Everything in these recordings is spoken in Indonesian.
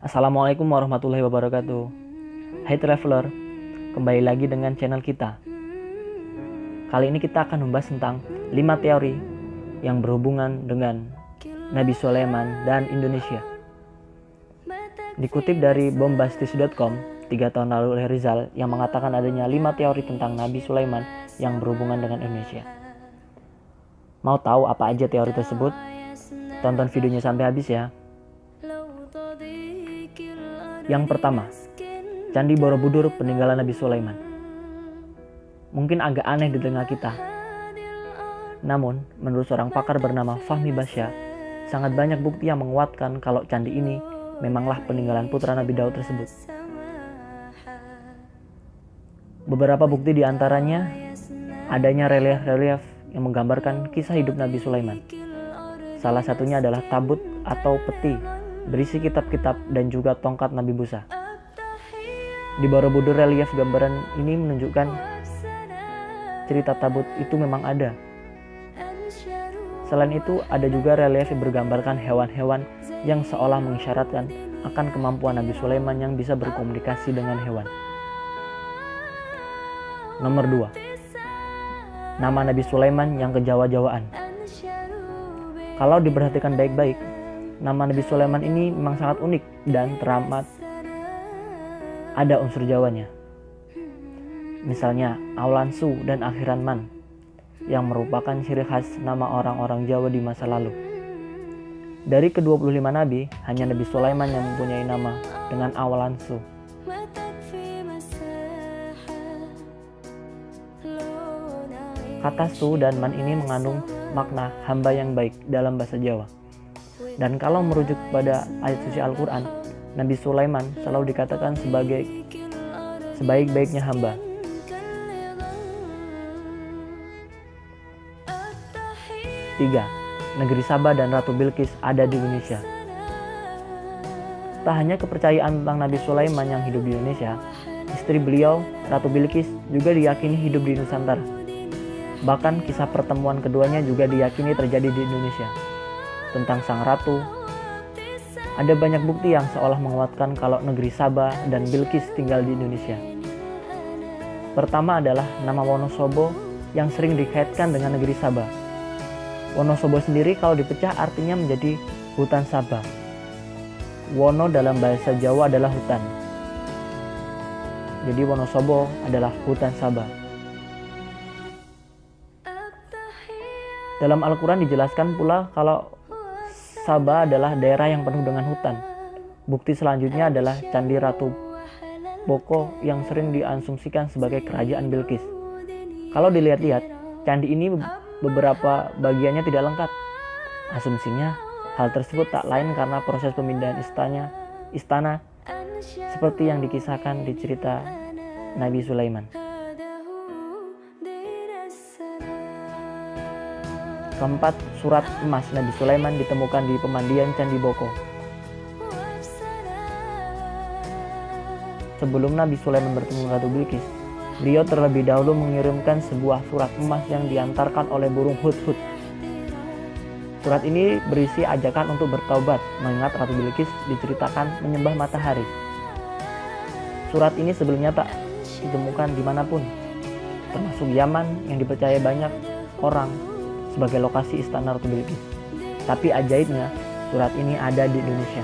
Assalamualaikum warahmatullahi wabarakatuh. Hai traveler, kembali lagi dengan channel kita. Kali ini kita akan membahas tentang 5 teori yang berhubungan dengan Nabi Sulaiman dan Indonesia. Dikutip dari bombastis.com 3 tahun lalu oleh Rizal yang mengatakan adanya 5 teori tentang Nabi Sulaiman yang berhubungan dengan Indonesia. Mau tahu apa aja teori tersebut? Tonton videonya sampai habis ya. Yang pertama, Candi Borobudur peninggalan Nabi Sulaiman. Mungkin agak aneh di telinga kita. Namun, menurut seorang pakar bernama Fahmi Basya, sangat banyak bukti yang menguatkan kalau candi ini memanglah peninggalan putra Nabi Daud tersebut. Beberapa bukti diantaranya adanya relief-relief yang menggambarkan kisah hidup Nabi Sulaiman. Salah satunya adalah tabut atau peti berisi kitab-kitab dan juga tongkat Nabi Musa. Di Borobudur relief gambaran ini menunjukkan cerita tabut itu memang ada. Selain itu, ada juga relief yang bergambarkan hewan-hewan yang seolah mengisyaratkan akan kemampuan Nabi Sulaiman yang bisa berkomunikasi dengan hewan. Nomor 2. Nama Nabi Sulaiman yang kejawa-jawaan. Kalau diperhatikan baik-baik, nama Nabi Sulaiman ini memang sangat unik dan teramat ada unsur Jawanya. Misalnya Aulansu dan Akhiran Man yang merupakan ciri khas nama orang-orang Jawa di masa lalu. Dari ke-25 nabi, hanya Nabi Sulaiman yang mempunyai nama dengan Aulansu. Kata su dan man ini mengandung makna hamba yang baik dalam bahasa Jawa. Dan kalau merujuk pada ayat suci Al-Quran, Nabi Sulaiman selalu dikatakan sebagai sebaik-baiknya hamba. Tiga, negeri Sabah dan Ratu Bilqis ada di Indonesia. Tak hanya kepercayaan tentang Nabi Sulaiman yang hidup di Indonesia, istri beliau, Ratu Bilqis, juga diyakini hidup di Nusantara. Bahkan kisah pertemuan keduanya juga diyakini terjadi di Indonesia. Tentang sang ratu, ada banyak bukti yang seolah menguatkan kalau negeri Sabah dan Bilqis tinggal di Indonesia. Pertama adalah nama Wonosobo yang sering dikaitkan dengan negeri Sabah. Wonosobo sendiri kalau dipecah artinya menjadi hutan Sabah. Wono dalam bahasa Jawa adalah hutan. Jadi Wonosobo adalah hutan Sabah. Dalam Al-Quran dijelaskan pula kalau Sabah adalah daerah yang penuh dengan hutan. Bukti selanjutnya adalah Candi Ratu Boko yang sering diasumsikan sebagai kerajaan Bilqis. Kalau dilihat-lihat, candi ini beberapa bagiannya tidak lengkap. Asumsinya, hal tersebut tak lain karena proses pemindahan istana seperti yang dikisahkan di cerita Nabi Sulaiman. Keempat, surat emas Nabi Sulaiman ditemukan di pemandian Candi Boko. Sebelum Nabi Sulaiman bertemu Ratu Bilqis, beliau terlebih dahulu mengirimkan sebuah surat emas yang diantarkan oleh burung hudhud. Surat ini berisi ajakan untuk bertaubat, mengingat Ratu Bilqis diceritakan menyembah matahari. Surat ini sebelumnya tak ditemukan dimanapun, termasuk Yaman yang dipercaya banyak orang sebagai lokasi istana Ratu Bilqis. Tapi ajaibnya, surat ini ada di Indonesia.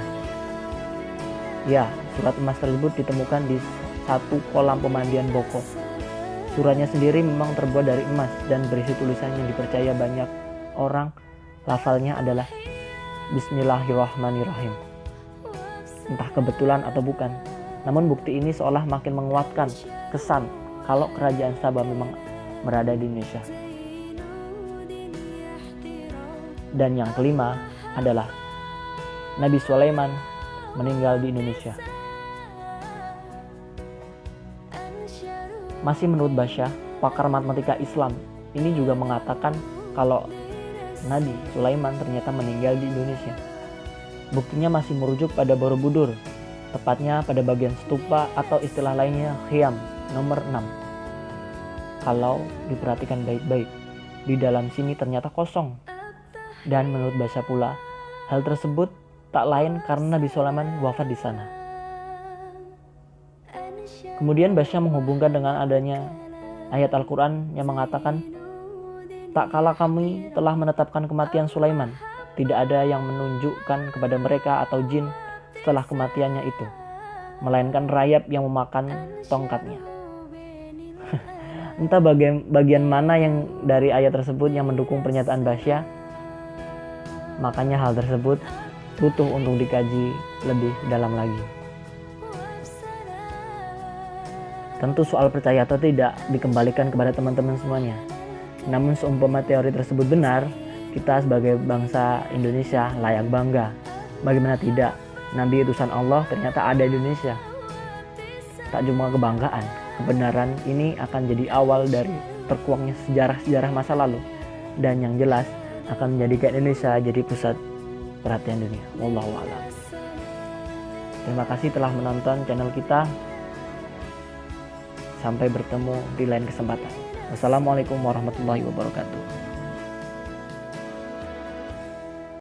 Ya, surat emas tersebut ditemukan di satu kolam pemandian Boko. Suratnya sendiri memang terbuat dari emas dan berisi tulisan yang dipercaya banyak orang lafalnya adalah Bismillahirrahmanirrahim. Entah kebetulan atau bukan, namun bukti ini seolah makin menguatkan kesan kalau kerajaan Sabah memang berada di Indonesia. Dan yang kelima adalah Nabi Sulaiman meninggal di Indonesia. Masih menurut Basya, pakar matematika Islam, ini juga mengatakan kalau Nabi Sulaiman ternyata meninggal di Indonesia. Buktinya masih merujuk pada Borobudur, tepatnya pada bagian stupa atau istilah lainnya Khiam nomor 6. Kalau diperhatikan baik-baik, di dalam sini ternyata kosong. Dan menurut Basya pula, hal tersebut tak lain karena Nabi Sulaiman wafat di sana. Kemudian Basyah menghubungkan dengan adanya ayat Al-Quran yang mengatakan, tak kala kami telah menetapkan kematian Sulaiman, tidak ada yang menunjukkan kepada mereka atau jin setelah kematiannya itu, melainkan rayap yang memakan tongkatnya. Entah bagian mana yang dari ayat tersebut yang mendukung pernyataan Basyah, makanya hal tersebut butuh untuk dikaji lebih dalam lagi. Tentu soal percaya atau tidak dikembalikan kepada teman-teman semuanya. Namun seumpama teori tersebut benar, kita sebagai bangsa Indonesia layak bangga. Bagaimana tidak, Nabi utusan Allah ternyata ada di Indonesia. Tak cuma kebanggaan, kebenaran ini akan jadi awal dari terkuaknya sejarah-sejarah masa lalu, dan yang jelas akan menjadikan Indonesia jadi pusat perhatian dunia. Wallahu a'lam. Terima kasih telah menonton channel kita. Sampai bertemu di lain kesempatan. Wassalamualaikum warahmatullahi wabarakatuh.